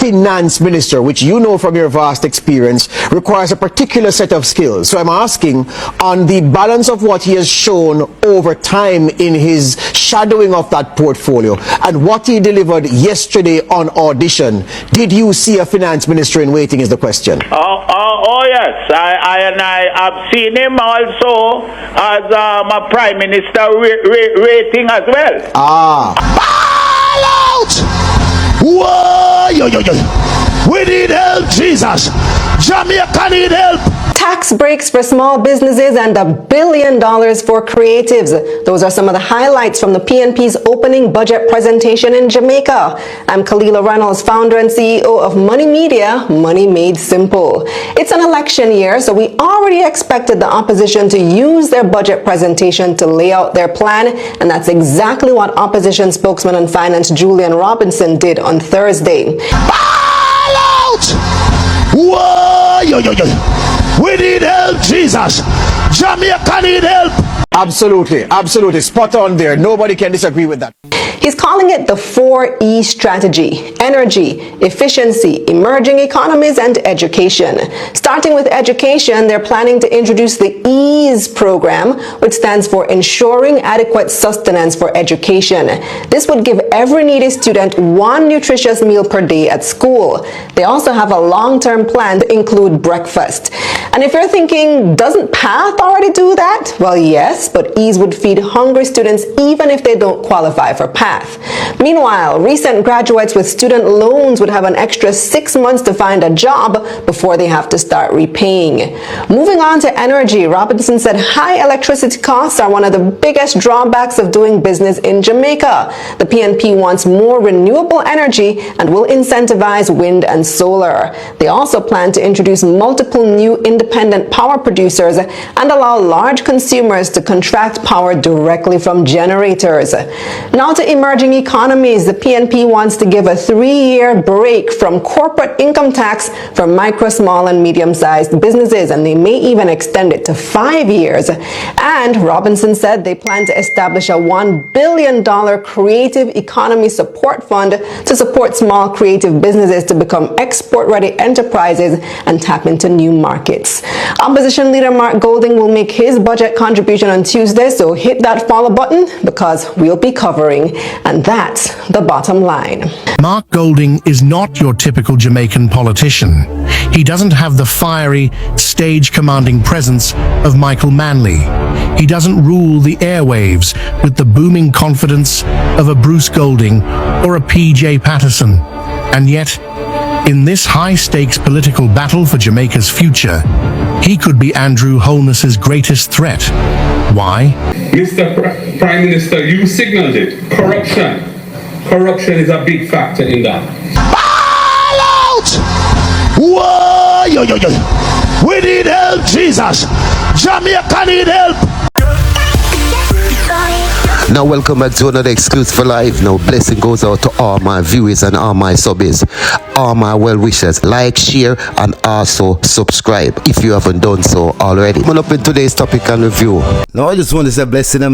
finance minister, which you know from your vast experience, requires a particular set of skills. So I'm asking, on the balance of what he has shown over time in his shadowing of that portfolio and what he delivered yesterday on audition, did you see a finance minister in waiting is the question. Oh yes, I have seen him also as a prime minister rating as well. Ball out! Whoa, yo. We need help, Jesus. Jamaica need help. Tax breaks for small businesses and $1 billion for creatives. Those are some of the highlights from the PNP's opening budget presentation in Jamaica. I'm Kalila Reynolds, founder and CEO of Money Media, Money Made Simple. It's an election year, so we already expected the opposition to use their budget presentation to lay out their plan, and that's exactly what opposition spokesman on finance Julian Robinson did on Thursday. Ball out! Whoa, yo. We need help, Jesus. Jamaica need help. Absolutely. Spot on there. Nobody can disagree with that. He's calling it the 4E strategy: energy, efficiency, emerging economies, and education. Starting with education, they're planning to introduce the EASE program, which stands for Ensuring Adequate Sustenance for Education. This would give every needy student one nutritious meal per day at school. They also have a long-term plan to include breakfast. And if you're thinking, doesn't PATH already do that? Well, yes, but EASE would feed hungry students even if they don't qualify for PATH. Meanwhile, recent graduates with student loans would have an extra 6 months to find a job before they have to start repaying. Moving on to energy, Robinson said high electricity costs are one of the biggest drawbacks of doing business in Jamaica. The PNP wants more renewable energy and will incentivize wind and solar. They also plan to introduce multiple new independent power producers and allow large consumers to contract power directly from generators. Now to emerging economies, the PNP wants to give a 3-year break from corporate income tax for micro, small, and medium-sized businesses, and they may even extend it to 5 years. And Robinson said they plan to establish a $1 billion creative economy support fund to support small creative businesses to become export-ready enterprises and tap into new markets. Opposition leader Mark Golding will make his budget contribution on Tuesday, so hit that follow button because we'll be covering. And that's the bottom line. Mark Golding is not your typical Jamaican politician. He doesn't have the fiery, stage-commanding presence of Michael Manley. He doesn't rule the airwaves with the booming confidence of a Bruce Golding or a P.J. Patterson. And yet, in this high-stakes political battle for Jamaica's future, he could be Andrew Holness's greatest threat. Why? Mr. Prime Minister, you signaled it. Corruption. Corruption is a big factor in that. Ball out! Whoa, yo. We need help, Jesus. Jamaica need help. Now welcome back to another exclusive live. Now blessing goes out to all my viewers and all my subbies, all my well wishers. Like, share, and also subscribe if you haven't done so already. Coming up in today's topic and review. Now I just want to say blessing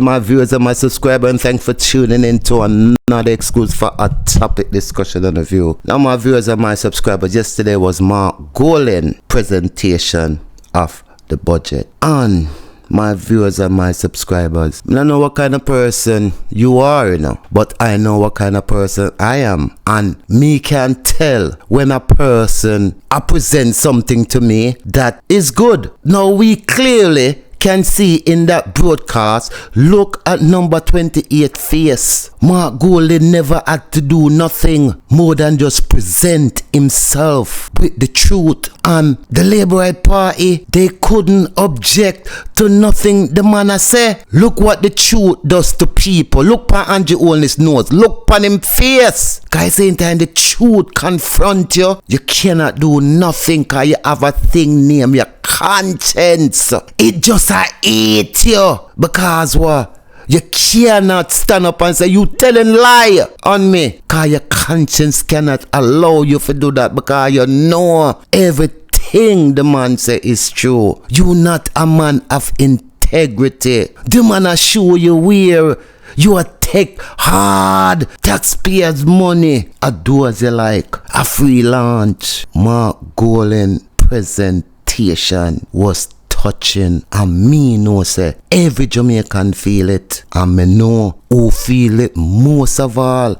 my viewers and my subscribers, and thanks for tuning in to another exclusive for a topic discussion and review. Now my viewers and my subscribers, yesterday was Mark Golding presentation of the budget. And my viewers and my subscribers, I don't know what kind of person you are, but I know what kind of person I am. And me can tell when a person presents something to me that is good. Now we clearly can see in that broadcast, look at number 28 face. Mark Golding never had to do nothing more than just present himself with the truth. And the Labour Party, they couldn't object to nothing the man has said. Look what the truth does to people. Look at Andrew Holness' nose. Look at him face. Guys, same time the truth confront you, you cannot do nothing because you have a thing named your conscience. It just hate you because what? You cannot stand up and say you telling lie on me because your conscience cannot allow you to do that because you know everything the man say is true. You not a man of integrity. integrity. The man a show you where you a take hard taxpayers' money. A do as you like. A free lunch. Mark Golan presentation was touching, and me know say every Jamaican feel it, and me know who feel it most of all.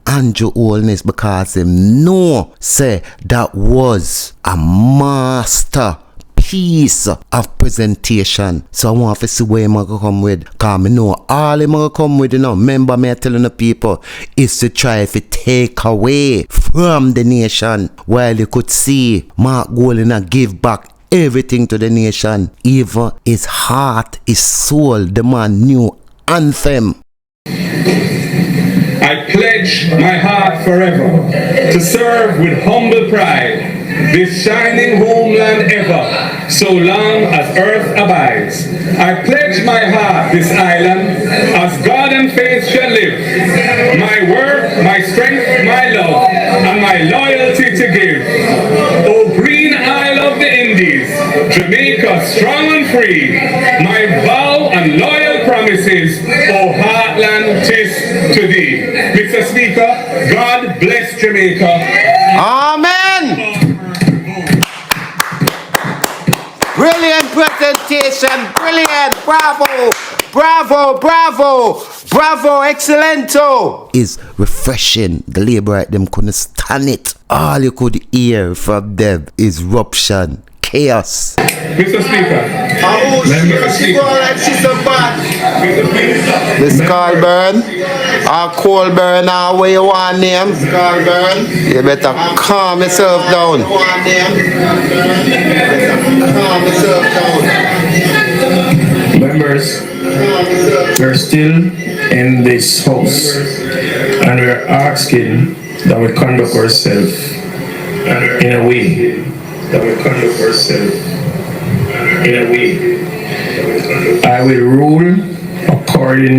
Andrew Holness, because him know say that was a master piece of presentation. So I want to see where I'm going to come with, because I know all I'm going to come with, remember me telling the people, is to try to take away from the nation, while you could see Mark Golan give back everything to the nation, even his heart, his soul, the man new anthem. I pledge my heart forever to serve with humble pride this shining homeland ever, so long as earth abides. I pledge my heart this island, as God and faith shall live. My work, my strength, my love, and my loyalty to give. O green isle of the Indies, Jamaica strong and free, my vow and loyal promises, O heartland, 'tis to thee. Mr. Speaker, God bless Jamaica. Amen. Brilliant presentation, brilliant, bravo, bravo, bravo, bravo, excellento. Is refreshing. The labor them couldn't stand it. All you could hear from them is eruption, chaos. Mr. Speaker, This Colburn, or Colburn, or where you want name, Colburn. You better calm yourself down. Members, we're still in this house, and we're asking that we conduct ourselves in a way I will rule according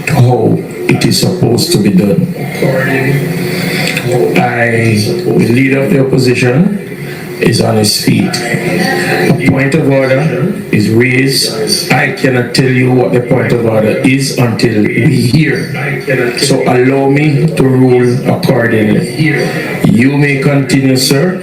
to how it is supposed to be done. The leader of the opposition is on his feet. A point of order is raised. I cannot tell you what the point of order is until we hear. So allow me to rule accordingly. You may continue, sir.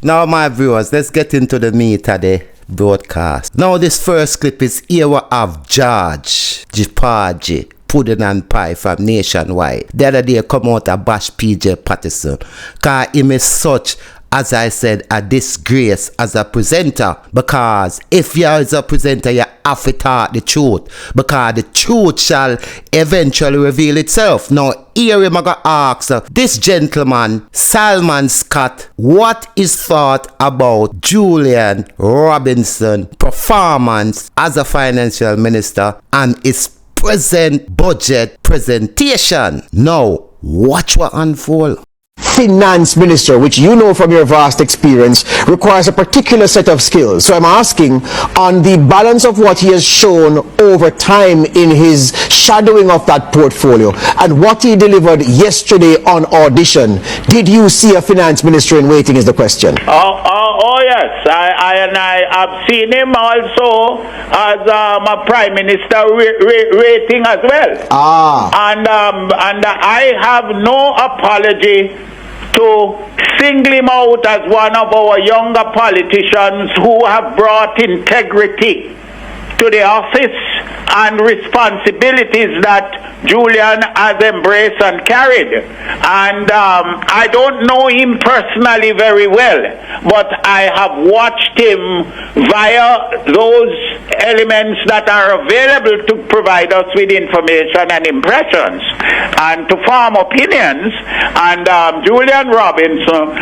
Now, my viewers, let's get into the meat of the broadcast. Now, this first clip is here we have George Jipaji, Pudding and Pie from Nationwide. The other day come out a bash PJ Patterson, cause him is such, as I said, a disgrace as a presenter, because if you are a presenter, you have to talk the truth, because the truth shall eventually reveal itself. Now, here I'm going to ask this gentleman, Salman Scott, what is thought about Julian Robinson' performance as a financial minister and his present budget presentation. Now, watch what unfold. Finance minister, which you know from your vast experience, requires a particular set of skills. So I'm asking on the balance of what he has shown over time in his shadowing of that portfolio and what he delivered yesterday on audition. Did you see a finance minister in waiting is the question. Oh yes, I have seen him also as a prime minister rating as well. And I have no apology to single him out as one of our younger politicians who have brought integrity to the office and responsibilities that Julian has embraced and carried. And I don't know him personally very well, but I have watched him via those elements that are available to provide us with information and impressions and to form opinions. And Julian Robinson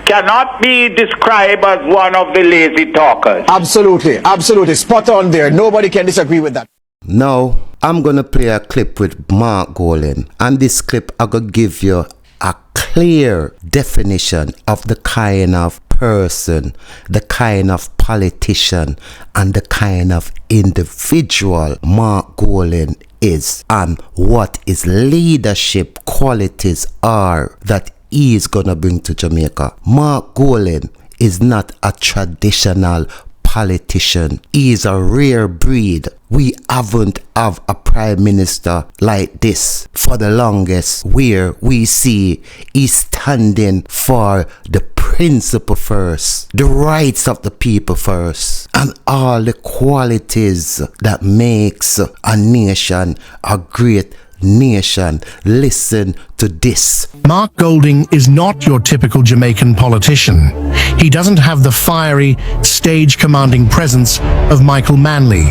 cannot be described as one of the lazy talkers. Absolutely, absolutely. Spot on there. Nobody can disagree with that. Now, I'm going to play a clip with Mark Golan. And this clip, I'm going to give you a clear definition of the kind of person, the kind of politician, and the kind of individual Mark Golan is, and what his leadership qualities are that he is gonna bring to Jamaica. Mark Golding is not a traditional politician. He is a rare breed. We haven't have a prime minister like this for the longest, where we see he's standing for the principle first, the rights of the people first, and all the qualities that makes a nation a great nation. Listen to this. Mark Golding is not your typical Jamaican politician. He doesn't have the fiery, stage-commanding presence of Michael Manley.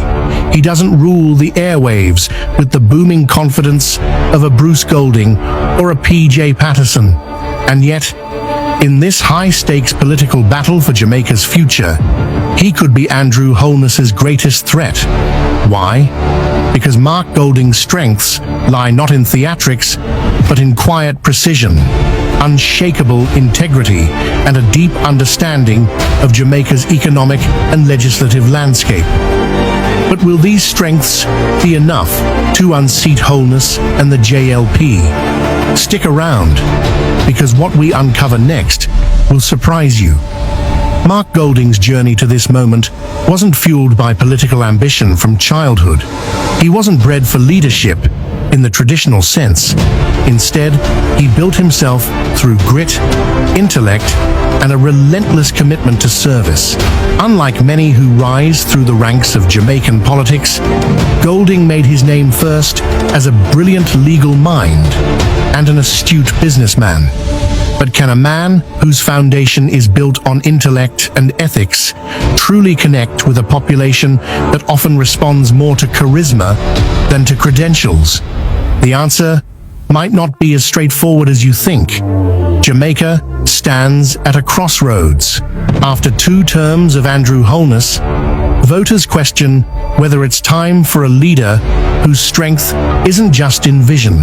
He doesn't rule the airwaves with the booming confidence of a Bruce Golding or a P.J. Patterson. And yet, in this high-stakes political battle for Jamaica's future, he could be Andrew Holness's greatest threat. Why? Because Mark Golding's strengths lie not in theatrics, but in quiet precision, unshakable integrity, and a deep understanding of Jamaica's economic and legislative landscape. But will these strengths be enough to unseat Holness and the JLP? Stick around, because what we uncover next will surprise you. Mark Golding's journey to this moment wasn't fueled by political ambition from childhood. He wasn't bred for leadership in the traditional sense. Instead, he built himself through grit, intellect, and a relentless commitment to service. Unlike many who rise through the ranks of Jamaican politics, Golding made his name first as a brilliant legal mind and an astute businessman. But can a man whose foundation is built on intellect and ethics truly connect with a population that often responds more to charisma than to credentials? The answer might not be as straightforward as you think. Jamaica stands at a crossroads. After 2 terms of Andrew Holness, voters question whether it's time for a leader whose strength isn't just in vision,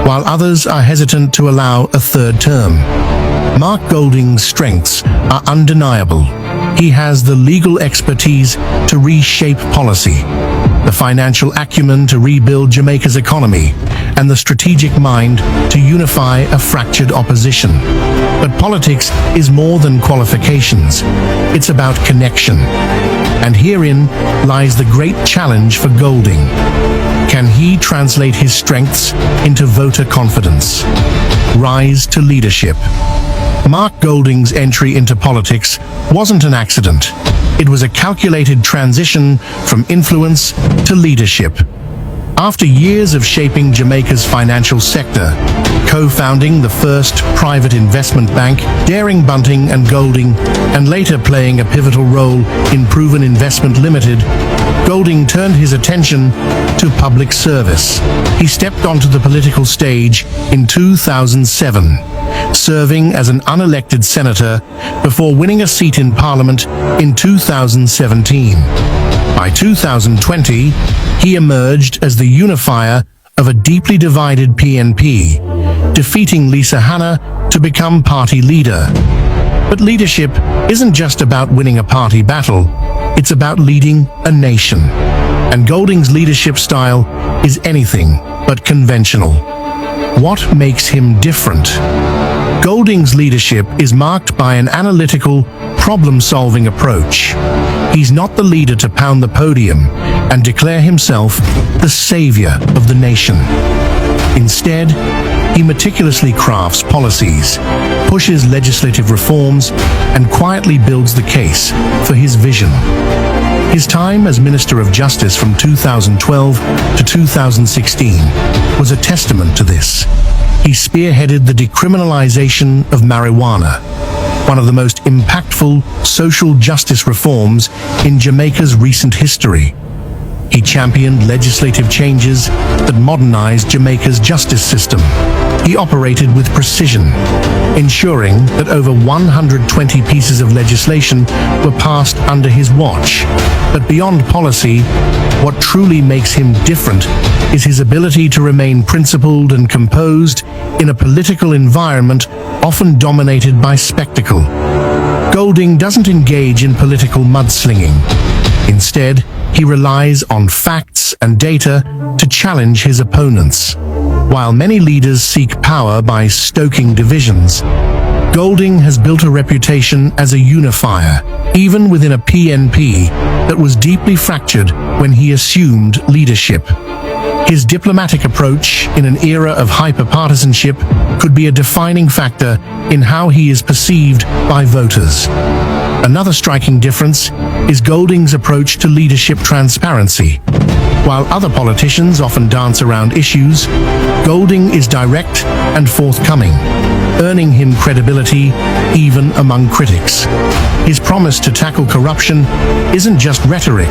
while others are hesitant to allow a 3rd term. Mark Golding's strengths are undeniable. He has the legal expertise to reshape policy, the financial acumen to rebuild Jamaica's economy, and the strategic mind to unify a fractured opposition. But politics is more than qualifications. It's about connection. And herein lies the great challenge for Golding. Can he translate his strengths into voter confidence? Rise to leadership. Mark Golding's entry into politics wasn't an accident. It was a calculated transition from influence to leadership. After years of shaping Jamaica's financial sector, co-founding the first private investment bank, Daring Bunting and Golding, and later playing a pivotal role in Proven Investment Limited, Golding turned his attention to public service. He stepped onto the political stage in 2007, serving as an unelected senator before winning a seat in Parliament in 2017. By 2020, he emerged as the unifier of a deeply divided PNP, defeating Lisa Hanna to become party leader. But leadership isn't just about winning a party battle, it's about leading a nation. And Golding's leadership style is anything but conventional. What makes him different? Golding's leadership is marked by an analytical, problem-solving approach. He's not the leader to pound the podium and declare himself the savior of the nation. Instead, he meticulously crafts policies, pushes legislative reforms, and quietly builds the case for his vision. His time as Minister of Justice from 2012 to 2016 was a testament to this. He spearheaded the decriminalization of marijuana, one of the most impactful social justice reforms in Jamaica's recent history. He championed legislative changes that modernized Jamaica's justice system. He operated with precision, ensuring that over 120 pieces of legislation were passed under his watch. But beyond policy, what truly makes him different is his ability to remain principled and composed in a political environment often dominated by spectacle. Golding doesn't engage in political mudslinging. Instead, he relies on facts and data to challenge his opponents. While many leaders seek power by stoking divisions, Golding has built a reputation as a unifier, even within a PNP that was deeply fractured when he assumed leadership. His diplomatic approach in an era of hyper-partisanship could be a defining factor in how he is perceived by voters. Another striking difference is Golding's approach to leadership transparency. While other politicians often dance around issues, Golding is direct and forthcoming, earning him credibility even among critics. His promise to tackle corruption isn't just rhetoric.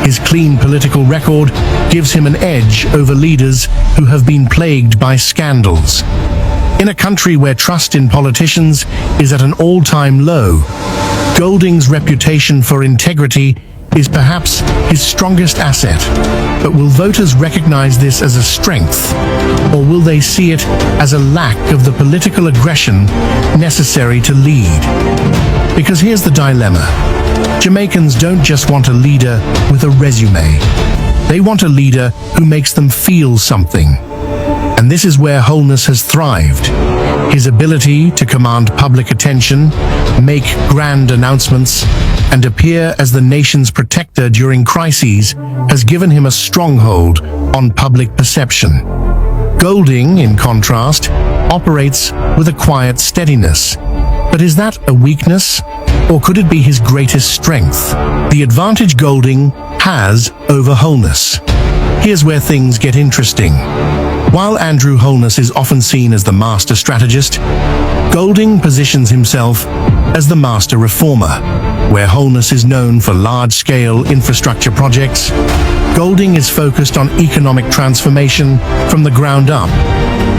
His clean political record gives him an edge over leaders who have been plagued by scandals. In a country where trust in politicians is at an all-time low, Golding's reputation for integrity is perhaps his strongest asset. But will voters recognize this as a strength, or will they see it as a lack of the political aggression necessary to lead? Because here's the dilemma. Jamaicans don't just want a leader with a resume. They want a leader who makes them feel something. And this is where Holness has thrived. His ability to command public attention, make grand announcements, and appear as the nation's protector during crises has given him a stronghold on public perception. Golding, in contrast, operates with a quiet steadiness. But is that a weakness, or could it be his greatest strength? The advantage Golding has over Holness. Here's where things get interesting. While Andrew Holness is often seen as the master strategist, Golding positions himself as the master reformer. Where Holness is known for large-scale infrastructure projects, Golding is focused on economic transformation from the ground up.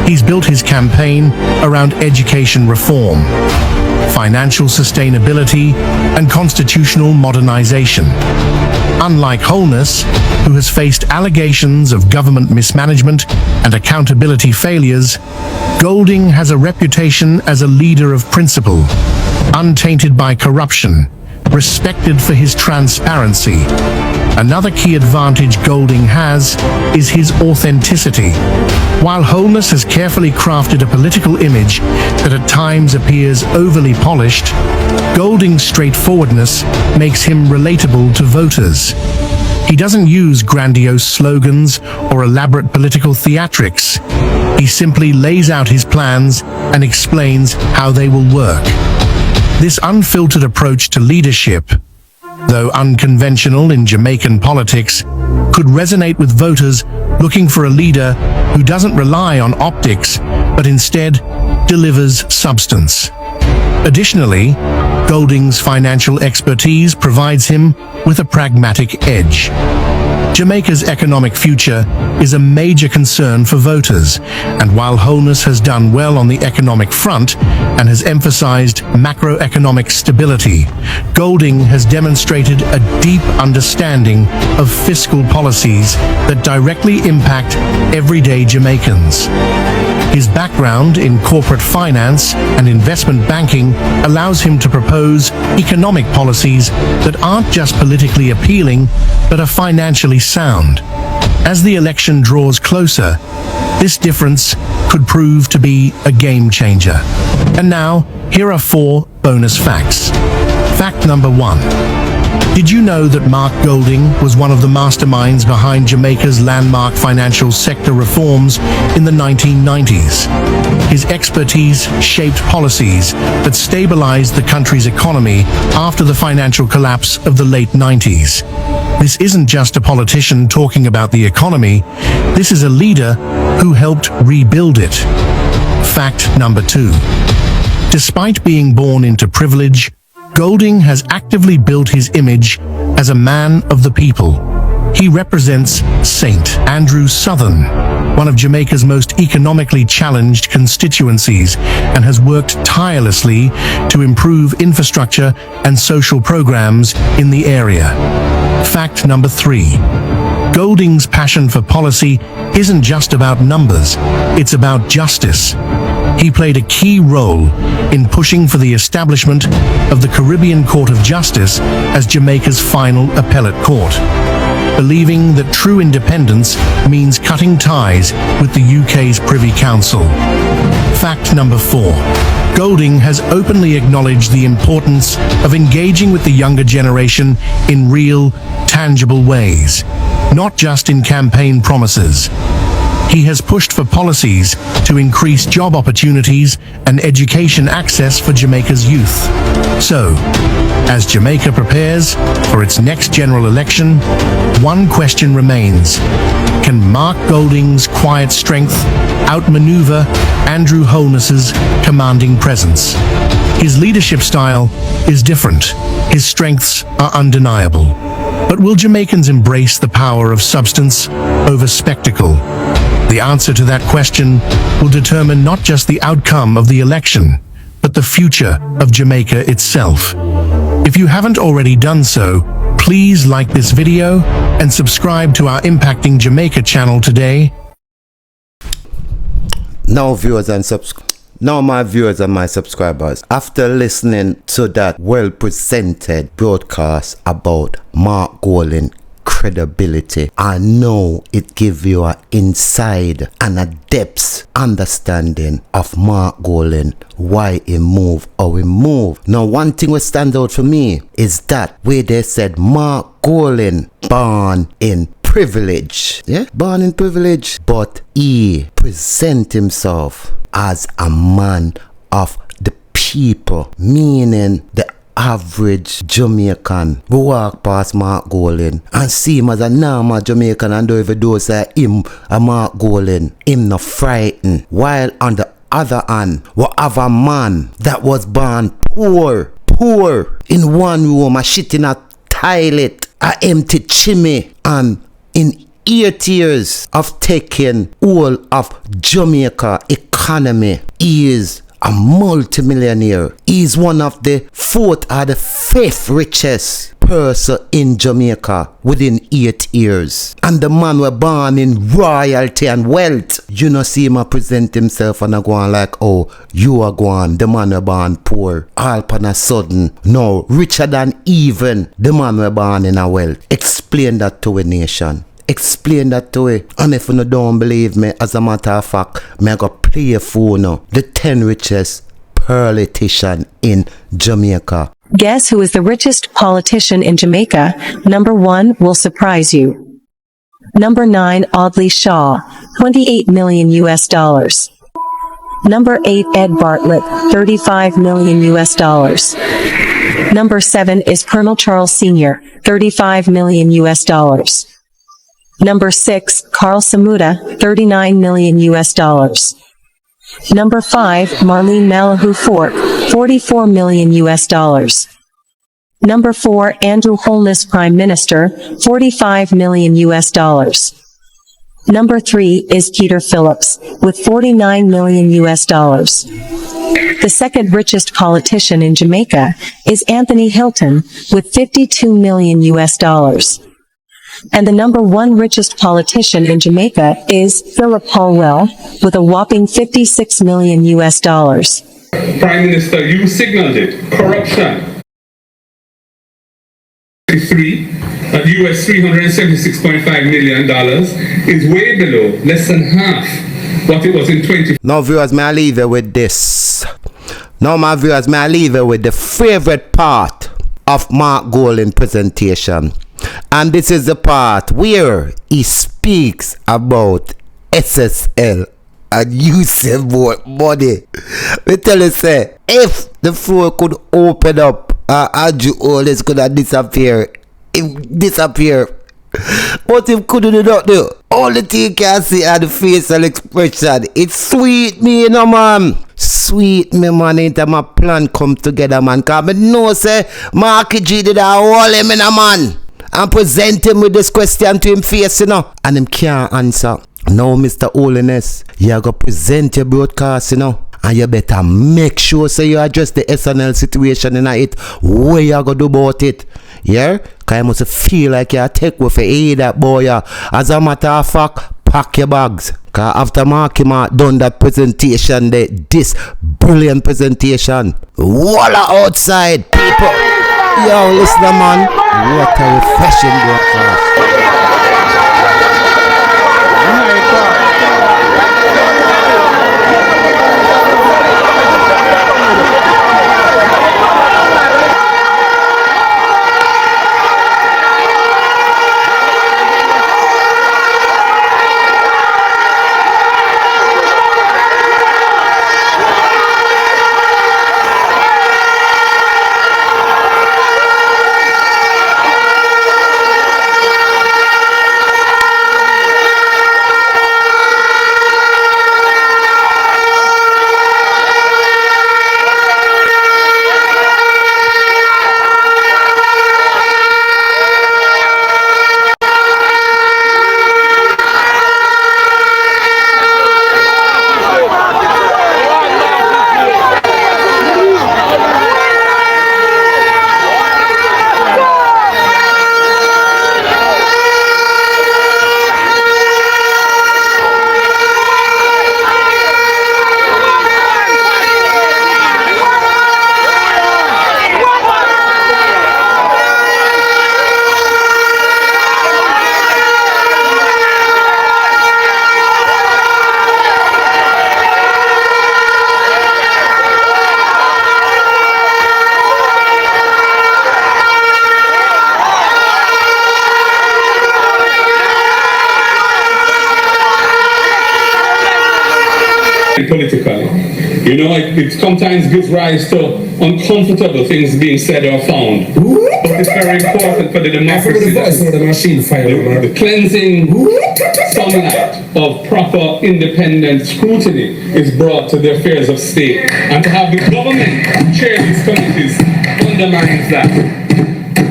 He's built his campaign around education reform, financial sustainability, and constitutional modernization. Unlike Holness, who has faced allegations of government mismanagement and accountability failures, Golding has a reputation as a leader of principle, untainted by corruption, respected for his transparency. Another key advantage Golding has is his authenticity. While Holness has carefully crafted a political image that at times appears overly polished, Golding's straightforwardness makes him relatable to voters. He doesn't use grandiose slogans or elaborate political theatrics. He simply lays out his plans and explains how they will work. This unfiltered approach to leadership, though unconventional in Jamaican politics, could resonate with voters looking for a leader who doesn't rely on optics, but instead delivers substance. Additionally, Golding's financial expertise provides him with a pragmatic edge. Jamaica's economic future is a major concern for voters, and while Holness has done well on the economic front and has emphasized macroeconomic stability, Golding has demonstrated a deep understanding of fiscal policies that directly impact everyday Jamaicans. His background in corporate finance and investment banking allows him to propose economic policies that aren't just politically appealing, but are financially sound. As the election draws closer, this difference could prove to be a game changer. And now, here are 4 bonus facts. Fact number 1. Did you know that Mark Golding was one of the masterminds behind Jamaica's landmark financial sector reforms in the 1990s? His expertise shaped policies that stabilized the country's economy after the financial collapse of the late 90s. This isn't just a politician talking about the economy, this is a leader who helped rebuild it. Fact number 2. Despite being born into privilege, Golding has actively built his image as a man of the people. He represents St. Andrew Southern, one of Jamaica's most economically challenged constituencies, and has worked tirelessly to improve infrastructure and social programs in the area. Fact number 3. Golding's passion for policy isn't just about numbers, it's about justice. He played a key role in pushing for the establishment of the Caribbean Court of Justice as Jamaica's final appellate court. believing that true independence means cutting ties with the UK's Privy Council. Fact number 4. Golding has openly acknowledged the importance of engaging with the younger generation in real, tangible ways, not just in campaign promises. He has pushed for policies to increase job opportunities and education access for Jamaica's youth. So, as Jamaica prepares for its next general election, one question remains. Can Mark Golding's quiet strength outmaneuver Andrew Holness's commanding presence? His leadership style is different. His strengths are undeniable. But will Jamaicans embrace the power of substance over spectacle? The answer to that question will determine not just the outcome of the election, but the future of Jamaica itself. If you haven't already done so, please like this video and subscribe to our Impacting Jamaica channel today. Now my viewers and my subscribers, after listening to that well-presented broadcast about Mark Golding credibility, I know it gives you an inside and a depth understanding of Mark Golding, why he move or he move. Now one thing that stands out for me is that where they said Mark Golding born in privilege, born in privilege, but he present himself as a man of the people, meaning the average Jamaican will walk past Mark Golding and see him as a normal Jamaican and don't even do say him a Mark Golding, him not frightened. While on the other hand, we have a man that was born poor in one room, a shit in a toilet, a empty chimney, and in 8 years of taking all of Jamaica economy, he is a multimillionaire. He's one of the 4th or the 5th richest person in Jamaica within 8 years. And the man was born in royalty and wealth. You know, see him present himself and I go on like, oh, you are going, the man was born poor. All upon a sudden, no, richer than even the man was born in a wealth. Explain that to a nation. Explain that to it. And if you don't believe me, as a matter of fact, I go play for you the 10 richest politician in Jamaica. Guess who is the richest politician in Jamaica? Number 1 will surprise you. Number 9, Audley Shaw, $28 million. Number 8, Ed Bartlett, $35 million. Number 7 is Colonel Charles Sr., $35 million. Number 6, Carl Samuda, $39 million. Number 5, Marlene Malahoo Fork, $44 million. Number 4, Andrew Holness Prime Minister, $45 million. Number 3 is Peter Phillips, with $49 million. The second richest politician in Jamaica is Anthony Hilton, with $52 million. And the number 1 richest politician in Jamaica is Philip Holwell, with a whopping $56 million. Prime Minister, you signaled it. Corruption. At US $376.5 million is way below, less than half what it was in 20. Now viewers, may I leave you with this. Now my viewers, may I leave you with the favorite part of Mark Golding presentation. And this is the part where he speaks about SSL and Usain Bolt money. We tell you, say, if the floor could open up, Andrew Holness could have disappeared. But him couldn't do that do. All the thing you can see are the facial expression. It's sweet me, you know, man. Sweet me, man, into my plan come together, man. Cause I know, say, Marky G did a hold him in a man. And present him with this question to him face, you know. And him can't answer. Now, Mr. Holness, you are going to present your broadcast, you know. And you better make sure so you address the SNL situation in it. What you going to do about it? Yeah? Because you must feel like you take with you that boy. As a matter of fact, pack your bags. Because after Marky Mark done that presentation, this brilliant presentation, voila outside, people. Yo, listen, man. What a refreshing broadcast. and politically. You know, it sometimes gives rise to uncomfortable things being said or found. But it's very important for the democracy that the cleansing sunlight of proper independent scrutiny is brought to the affairs of state. And to have the government chair these committees undermines that.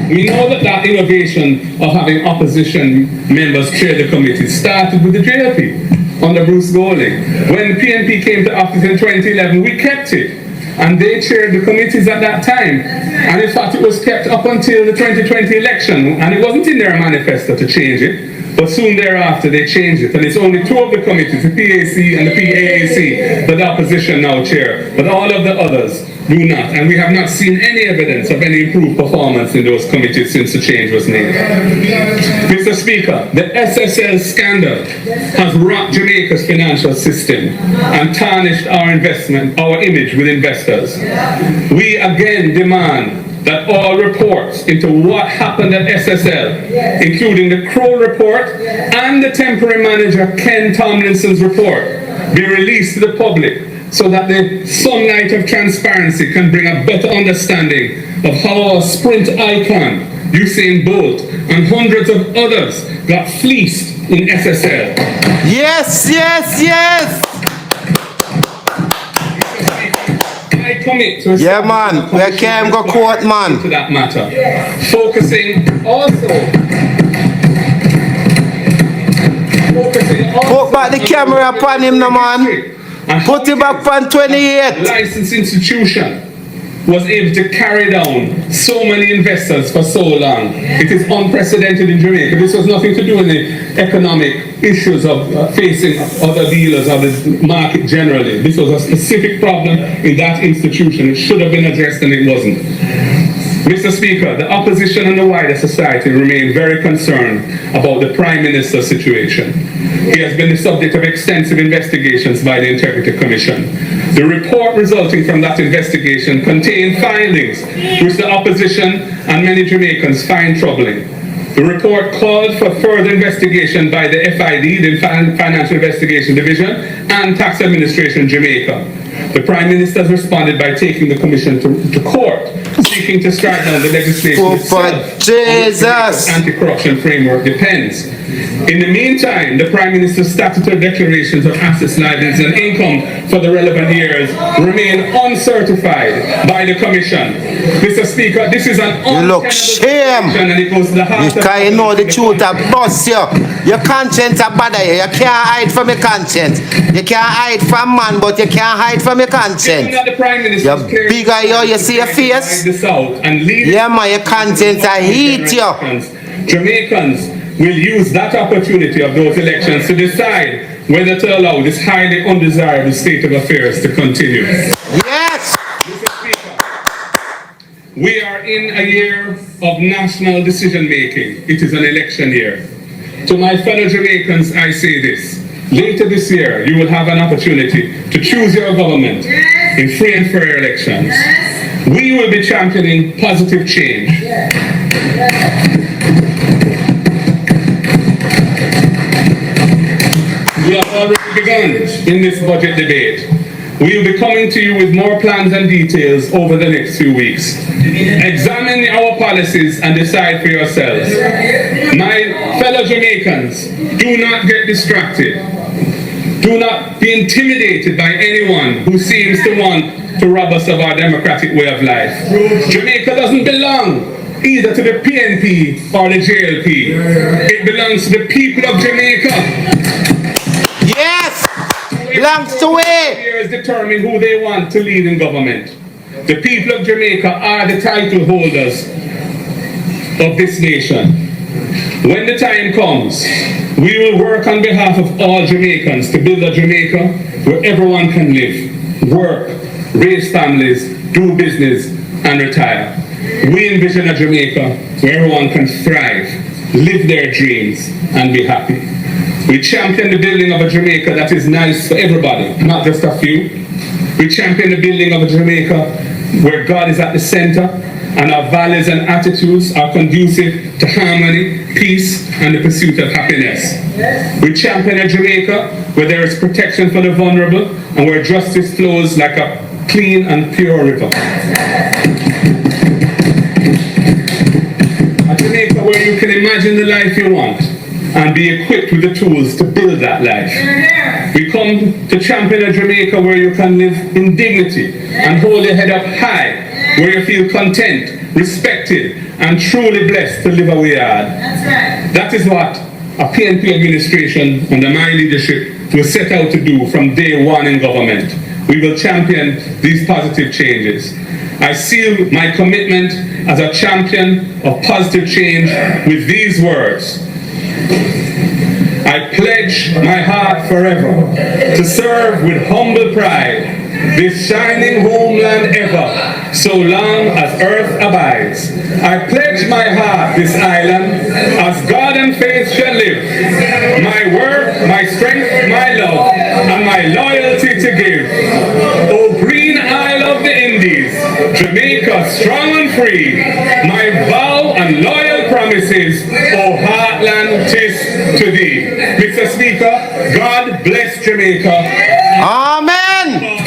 We know that innovation of having opposition members chair the committee started with the JLP under Bruce Golding. When the PNP came to office in 2011, we kept it. And they chaired the committees at that time. And in fact, it was kept up until the 2020 election. And it wasn't in their manifesto to change it. But soon thereafter, they changed it. And it's only two of the committees, the PAC and the PAAC, that the opposition now chair. But all of the others do not. And we have not seen any evidence of any improved performance in those committees since the change was made. Mr. Speaker, the SSL scandal has rocked Jamaica's financial system and tarnished our image with investors. We again demand that all reports into what happened at SSL, including the Crow report and the temporary manager Ken Tomlinson's report, be released to the public so that the sunlight of transparency can bring a better understanding of how our sprint icon, Usain Bolt, and hundreds of others got fleeced in SSL. Yes, yes, yes! I commit to man, we can't go court, man. To that matter, focusing Put back the camera upon him, no man. Put him back on 28. The licensed institution was able to carry down so many investors for so long. It is unprecedented in Jamaica. This was nothing to do with the economic issues of facing other dealers or the market generally. This was a specific problem in that institution. It should have been addressed and it wasn't. Mr. Speaker, the opposition and the wider society remain very concerned about the Prime Minister's situation. He has been the subject of extensive investigations by the Integrity Commission. The report resulting from that investigation contained findings which the opposition and many Jamaicans find troubling. The report called for further investigation by the FID, the Financial Investigation Division, and Tax Administration Jamaica. The Prime Minister has responded by taking the Commission to court, seeking to strike down the legislation itself. Jesus! Anti-corruption framework depends. In the meantime, the Prime Minister's statutory declarations of assets, liabilities, and income for the relevant years remain uncertified by the Commission. Mr. Speaker, this is an look shame. And it goes to the heart you know the truth of boss you. Your conscience are bad you. You can't hide from your conscience. You can't hide from man, but you can't hide from your conscience. You're bigger you see your face. Yeah man, your conscience I hate you. Jamaicans will use that opportunity of those elections to decide whether to allow this highly undesirable state of affairs to continue. Yes! Mr. Speaker, we are in a year of national decision making. It is an election year. To my fellow Jamaicans, I say this. Later this year, you will have an opportunity to choose your government in free and fair elections. We will be championing positive change. We have already begun in this budget debate. We will be coming to you with more plans and details over the next few weeks. Examine our policies and decide for yourselves. My fellow Jamaicans, do not get distracted. Do not be intimidated by anyone who seems to want to rob us of our democratic way of life. Jamaica doesn't belong either to the PNP or the JLP. It belongs to the people of Jamaica. Yes! Belongs to it! Determine who they want to lead in government. The people of Jamaica are the title holders of this nation. When the time comes, we will work on behalf of all Jamaicans to build a Jamaica where everyone can live, work, raise families, do business, and retire. We envision a Jamaica where everyone can thrive, live their dreams, and be happy. We champion the building of a Jamaica that is nice for everybody, not just a few. We champion the building of a Jamaica where God is at the center and our values and attitudes are conducive to harmony, peace, and the pursuit of happiness. We champion a Jamaica where there is protection for the vulnerable, and where justice flows like a clean and pure river. A Jamaica where you can imagine the life you want and be equipped with the tools to build that life. We come to champion a Jamaica where you can live in dignity and hold your head up high, where you feel content, respected, and truly blessed to live a way hard. That's right. That is what a PNP administration under my leadership will set out to do from day one in government. We will champion these positive changes. I seal my commitment as a champion of positive change with these words. I pledge my heart forever to serve with humble pride this shining homeland ever, so long as earth abides. I pledge my heart this island, as God and faith shall live, my work, my strength, my love, and my loyalty to give. O green isle of the Indies, Jamaica strong and free, my vow and loyal promises, O heartland, 'tis to thee. Mr. Speaker, God bless Jamaica. Amen.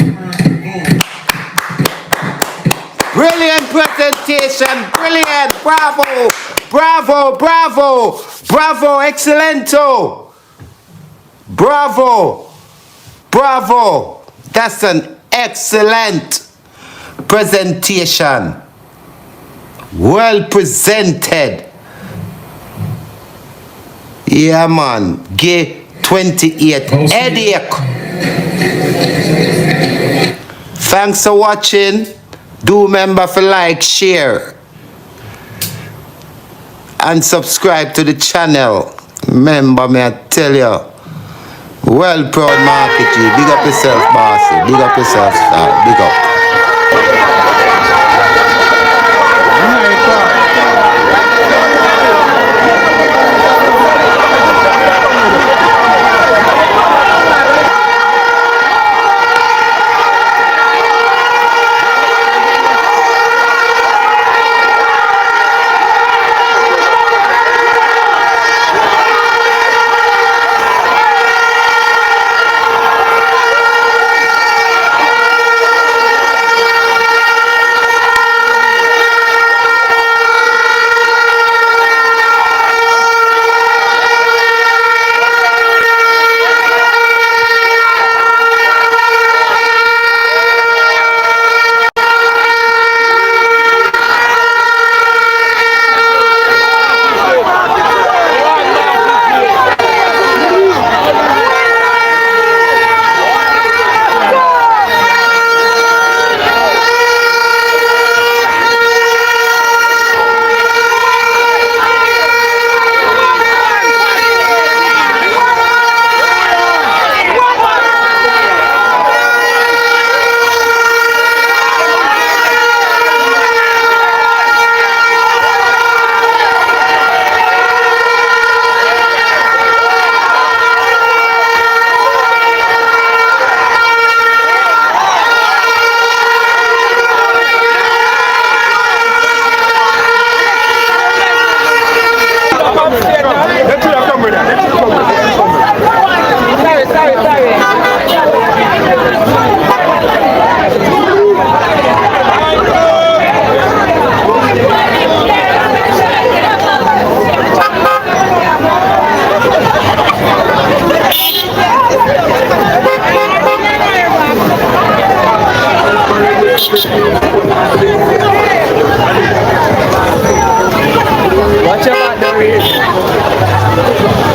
Brilliant presentation, brilliant, bravo, bravo, bravo, bravo, excellento, bravo, bravo. That's an excellent presentation. Well presented. Yeah, man. Gay 28 headache. Thanks for watching. Do remember to like, share, and subscribe to the channel. Remember me, I tell you. Well, proud market G. Big up yourself, bossy. Big up yourself, star. Big up. Watch out, there he is.